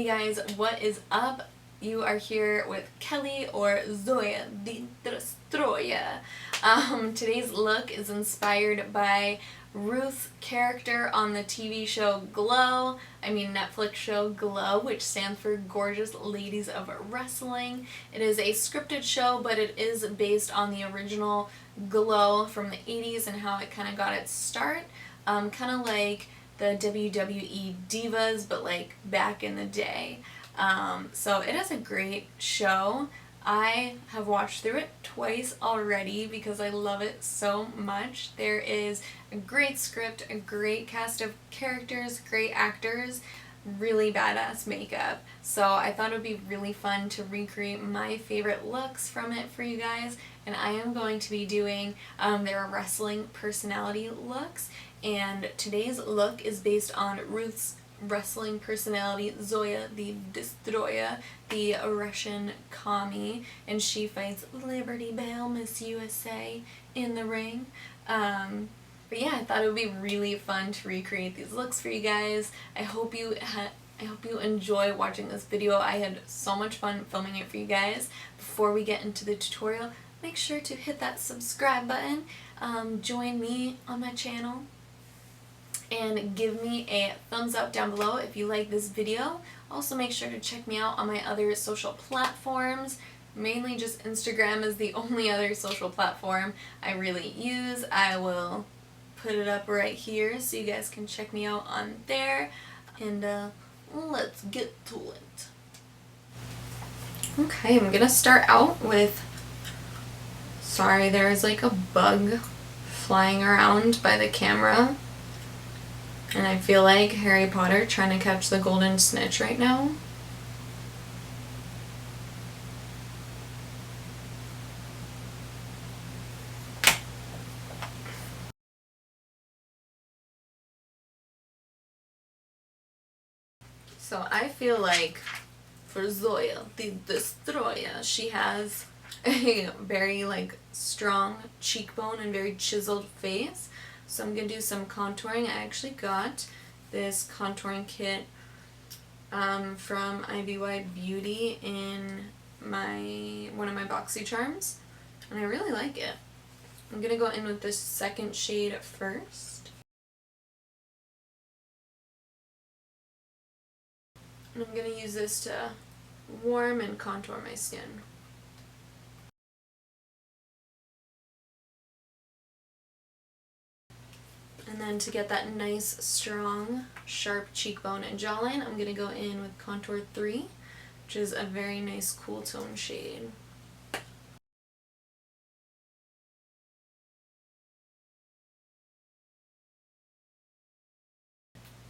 Hey guys, what is up? You are here with Kelly or Zoya The Destroyaaa. Today's look is inspired by Ruth's character on the TV show Netflix show Glow, which stands for Gorgeous Ladies of Wrestling. It is a scripted show, but it is based on the original Glow from the 80s and how it kind of got its start. Kind of like the WWE Divas, but like back in the day. So it is a great show. I have watched through it twice already because I love it so much. There is a great script, a great cast of characters, great actors, really badass makeup. So I thought it would be really fun to recreate my favorite looks from it for you guys. And I am going to be doing their wrestling personality looks. And today's look is based on Ruth's wrestling personality, Zoya The Destroyaaa, the Russian commie, and she fights Liberty Bell, Miss USA, in the ring. But yeah, I thought it would be really fun to recreate these looks for you guys. I hope you enjoy watching this video. I had so much fun filming it for you guys. Before we get into the tutorial, make sure to hit that subscribe button. Join me on my channel. And give me a thumbs up down below if you like this video. Also make sure to check me out on my other social platforms. Mainly just Instagram is the only other social platform I really use. I will put it up right here so you guys can check me out on there. And let's get to it. Okay, I'm gonna start out with, sorry, there's like a bug flying around by the camera. And I feel like Harry Potter trying to catch the golden snitch right now. So I feel like for Zoya The Destroyaaa, she has a very like strong cheekbone and very chiseled face. So I'm going to do some contouring. I actually got this contouring kit from IBY Beauty in one of my BoxyCharms, and I really like it. I'm going to go in with this second shade first. And I'm going to use this to warm and contour my skin. And then to get that nice, strong, sharp cheekbone and jawline, I'm going to go in with Contour 3, which is a very nice cool tone shade.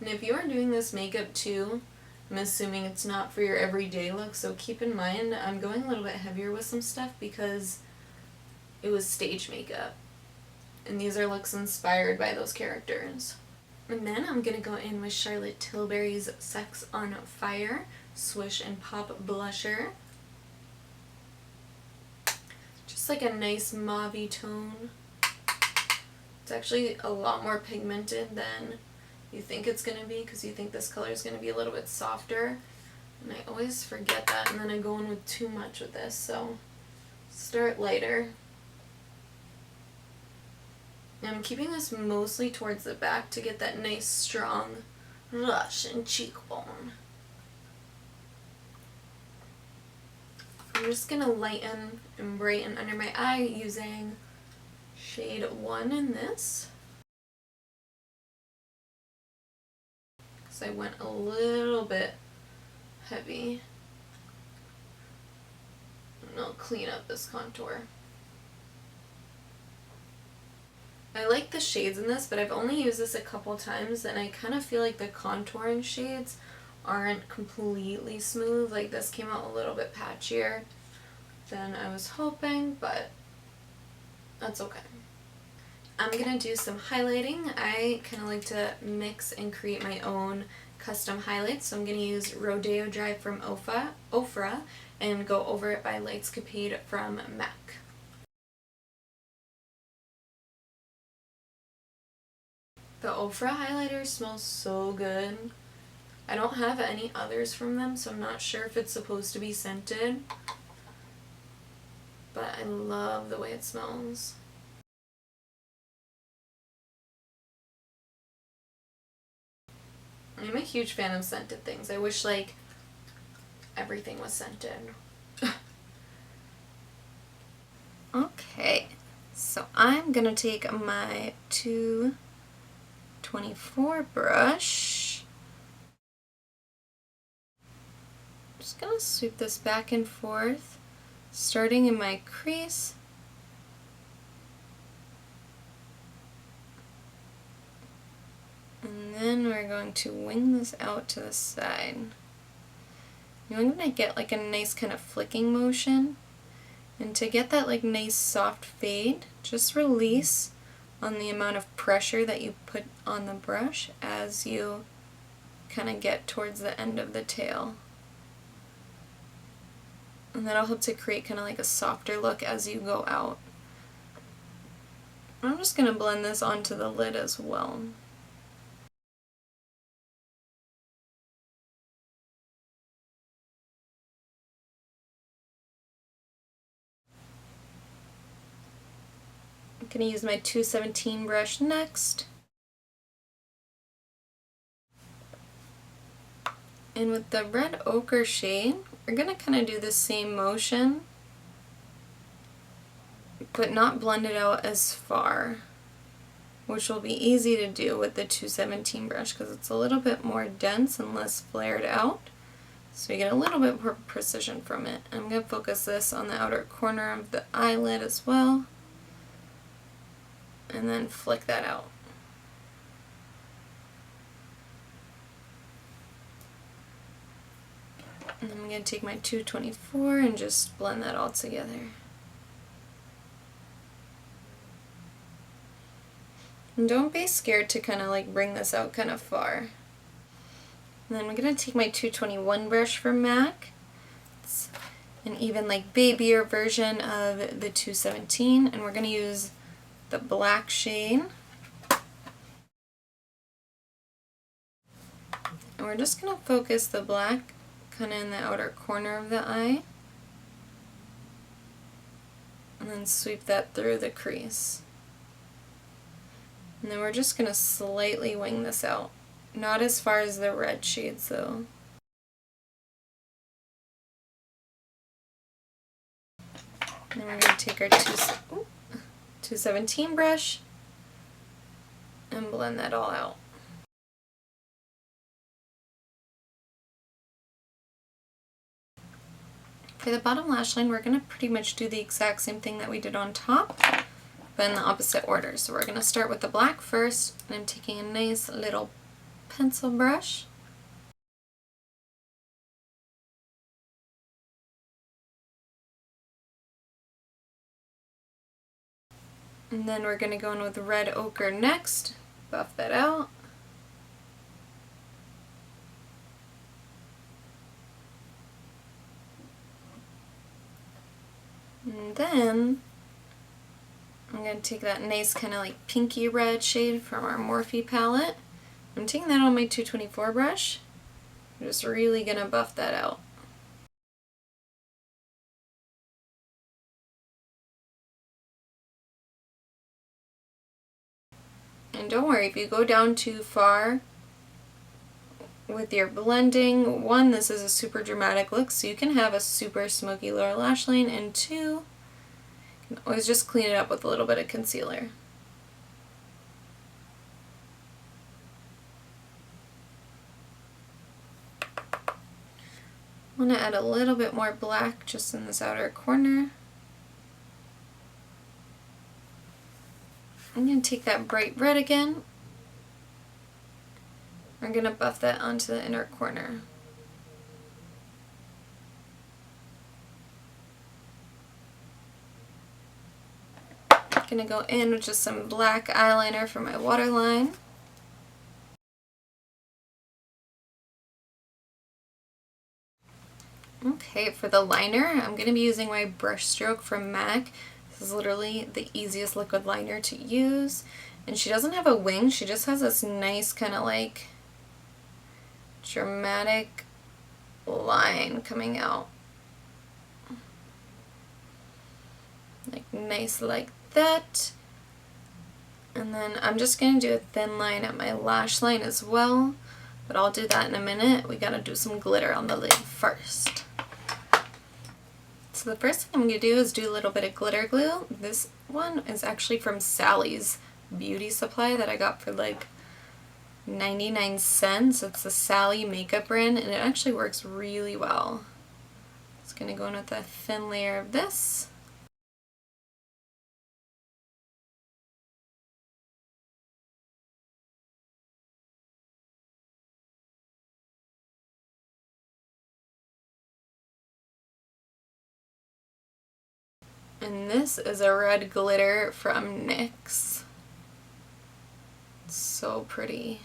And if you are doing this makeup too, I'm assuming it's not for your everyday look, so keep in mind I'm going a little bit heavier with some stuff because it was stage makeup. And these are looks inspired by those characters. And then I'm going to go in with Charlotte Tilbury's Sex on Fire Swish and Pop Blusher. Just like a nice mauve-y tone. It's actually a lot more pigmented than you think it's going to be because you think this color is going to be a little bit softer. And I always forget that, and then I go in with too much with this, so start lighter. I'm keeping this mostly towards the back to get that nice strong Russian cheekbone. I'm just going to lighten and brighten under my eye using shade 1 in this. Because I went a little bit heavy. And I'll clean up this contour. I like the shades in this, but I've only used this a couple times, and I kind of feel like the contouring shades aren't completely smooth. Like this came out a little bit patchier than I was hoping, but that's okay. I'm going to do some highlighting. I kind of like to mix and create my own custom highlights, so I'm going to use Rodeo Dry from OFRA and go over it by Lightscapade from MAC. The OFRA highlighter smells so good. I don't have any others from them, so I'm not sure if it's supposed to be scented. But I love the way it smells. I'm a huge fan of scented things. I wish, like, everything was scented. Okay, so I'm gonna take my 224 brush. I'm just gonna sweep this back and forth, starting in my crease. And then we're going to wing this out to the side. I'm going to get like a nice kind of flicking motion. And to get that like nice soft fade, just release on the amount of pressure that you put on the brush as you kind of get towards the end of the tail. And that'll help to create kind of like a softer look as you go out. I'm just going to blend this onto the lid as well. I'm going to use my 217 brush next. And with the red ochre shade, we're going to kind of do the same motion, but not blend it out as far, which will be easy to do with the 217 brush because it's a little bit more dense and less flared out. So you get a little bit more precision from it. I'm going to focus this on the outer corner of the eyelid as well, and then flick that out. And then I'm going to take my 224 and just blend that all together. And don't be scared to kind of like bring this out kind of far. And then I'm going to take my 221 brush from MAC. It's an even like babier version of the 217, and we're going to use the black shade. And we're just going to focus the black kind of in the outer corner of the eye, and then sweep that through the crease. And then we're just going to slightly wing this out. Not as far as the red shades though. And then we're going to take our 217 brush and blend that all out. For the bottom lash line, we're going to pretty much do the exact same thing that we did on top, but in the opposite order. So we're going to start with the black first, and I'm taking a nice little pencil brush. And then we're going to go in with red ochre next, buff that out. And then I'm going to take that nice kind of like pinky red shade from our Morphe palette. I'm taking that on my 224 brush. I'm just really going to buff that out. And don't worry, if you go down too far with your blending, one, this is a super dramatic look, so you can have a super smoky lower lash line, and two, you can always just clean it up with a little bit of concealer. I'm going to add a little bit more black just in this outer corner. I'm going to take that bright red again. I'm going to buff that onto the inner corner. I'm going to go in with just some black eyeliner for my waterline. Okay, for the liner, I'm going to be using my Brushstroke from MAC. This is literally the easiest liquid liner to use. And she doesn't have a wing, she just has this nice kind of like dramatic line coming out. Like nice like that. And then I'm just going to do a thin line at my lash line as well, but I'll do that in a minute. We gotta do some glitter on the lid first. So the first thing I'm going to do is do a little bit of glitter glue. This one is actually from Sally's Beauty Supply that I got for like 99 cents. It's a Sally makeup brand and it actually works really well. It's going to go in with a thin layer of this. And this is a red glitter from NYX. It's so pretty.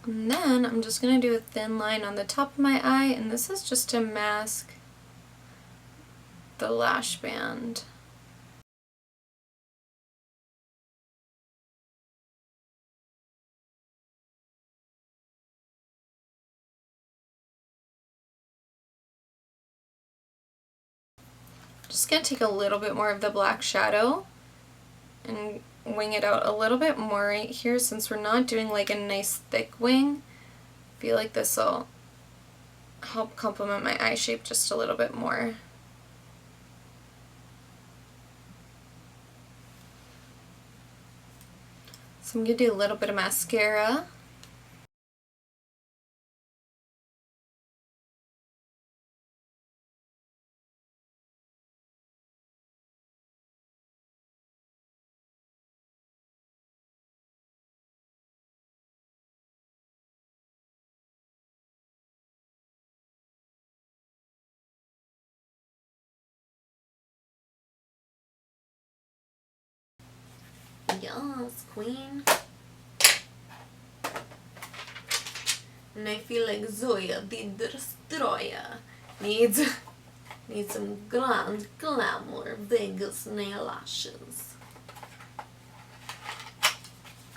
And then I'm just going to do a thin line on the top of my eye, and this is just to mask the lash band. Just going to take a little bit more of the black shadow and wing it out a little bit more right here, since we're not doing like a nice thick wing. I feel like this will help complement my eye shape just a little bit more. So I'm going to do a little bit of mascara. Yes, queen. And I feel like Zoya the Destroyaaa needs some grand Glamour Vegas nail lashes.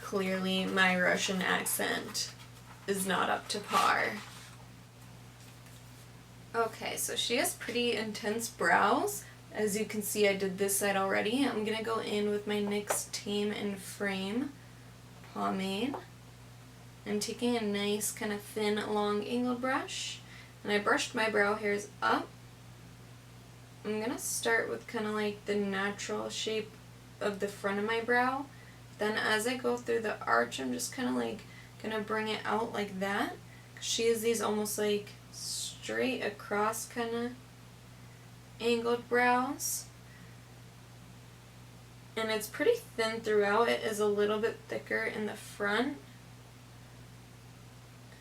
Clearly my Russian accent is not up to par. Okay, so she has pretty intense brows. As you can see, I did this side already. I'm going to go in with my NYX Tame and Frame pomade. I'm taking a nice kind of thin, long angled brush, and I brushed my brow hairs up. I'm going to start with kind of like the natural shape of the front of my brow. Then as I go through the arch, I'm just kind of like going to bring it out like that. She has these almost like straight across kind of angled brows, and it's pretty thin throughout. It is a little bit thicker in the front,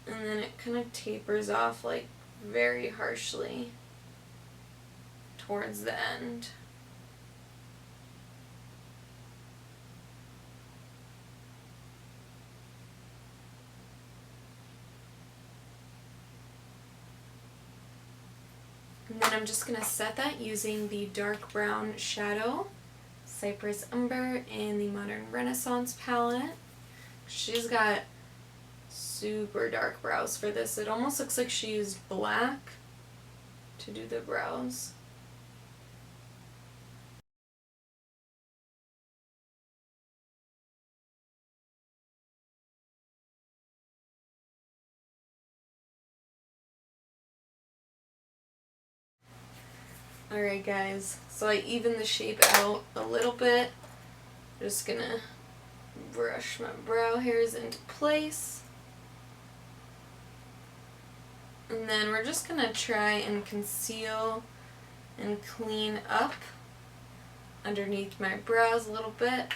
and then it kind of tapers off like very harshly towards the end. And then I'm just going to set that using the dark brown shadow, Cypress Umber, in the Modern Renaissance palette. She's got super dark brows for this. It almost looks like she used black to do the brows. Alright guys, so I evened the shape out a little bit. I'm just gonna brush my brow hairs into place. And then we're just gonna try and conceal and clean up underneath my brows a little bit,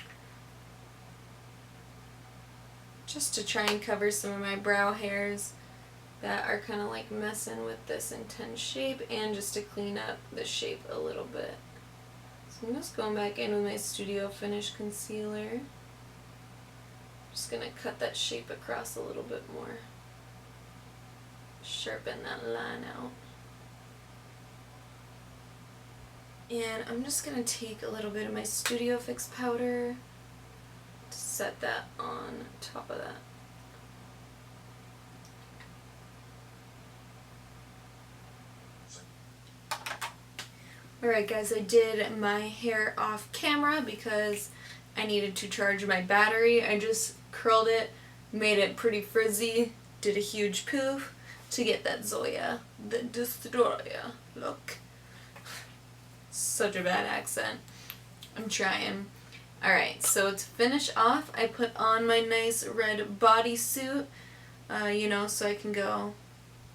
just to try and cover some of my brow hairs that are kind of like messing with this intense shape, and just to clean up the shape a little bit. So I'm just going back in with my Studio Finish concealer. Just gonna cut that shape across a little bit more. Sharpen that line out. And I'm just gonna take a little bit of my Studio Fix powder set that on top of that. Alright guys, I did my hair off camera because I needed to charge my battery. I just curled it, made it pretty frizzy, did a huge poof to get that Zoya the Destroyaaa look. Such a bad accent. I'm trying. Alright, so to finish off, I put on my nice red bodysuit, you know, so I can go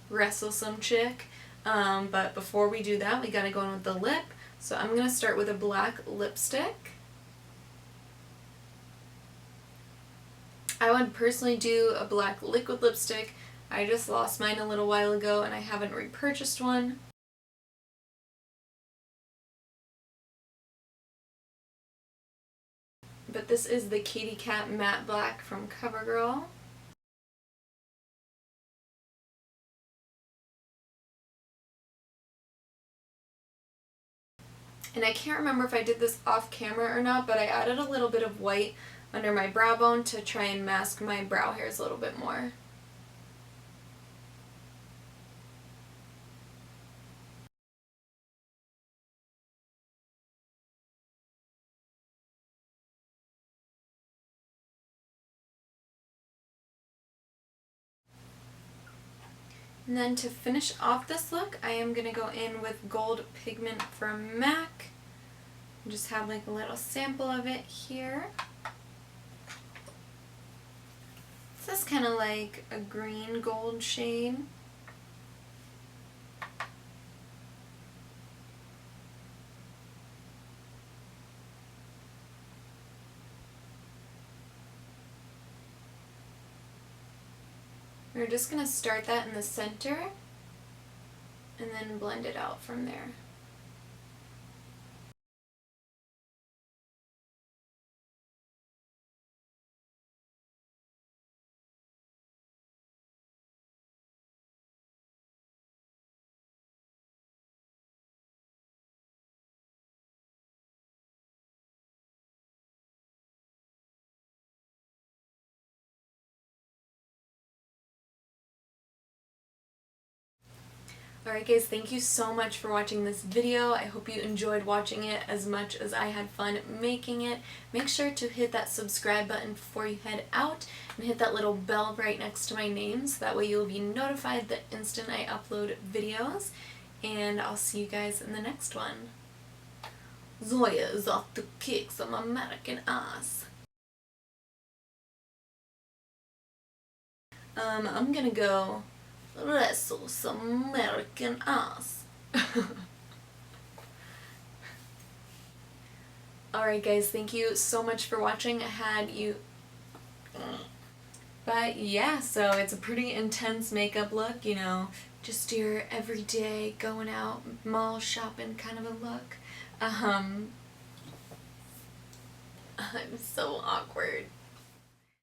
wrestle some chick. But before we do that, we gotta go in with the lip. So I'm gonna start with a black lipstick. I would personally do a black liquid lipstick. I just lost mine a little while ago and I haven't repurchased one. But this is the Katy Cat Matte Black from CoverGirl. And I can't remember if I did this off camera or not, but I added a little bit of white under my brow bone to try and mask my brow hairs a little bit more. And then to finish off this look, I am going to go in with Gold Pigment from MAC. Just have like a little sample of it here. This is kind of like a green gold shade. We're just going to start that in the center and then blend it out from there. Alright guys, thank you so much for watching this video. I hope you enjoyed watching it as much as I had fun making it. Make sure to hit that subscribe button before you head out and hit that little bell right next to my name so that way you'll be notified the instant I upload videos. And I'll see you guys in the next one. Zoya is off to kick some American ass. I'm gonna go wrestle some American ass. Alright guys, thank you so much for watching. I had you... But yeah, so it's a pretty intense makeup look, you know, just your everyday going out mall shopping kind of a look. I'm so awkward.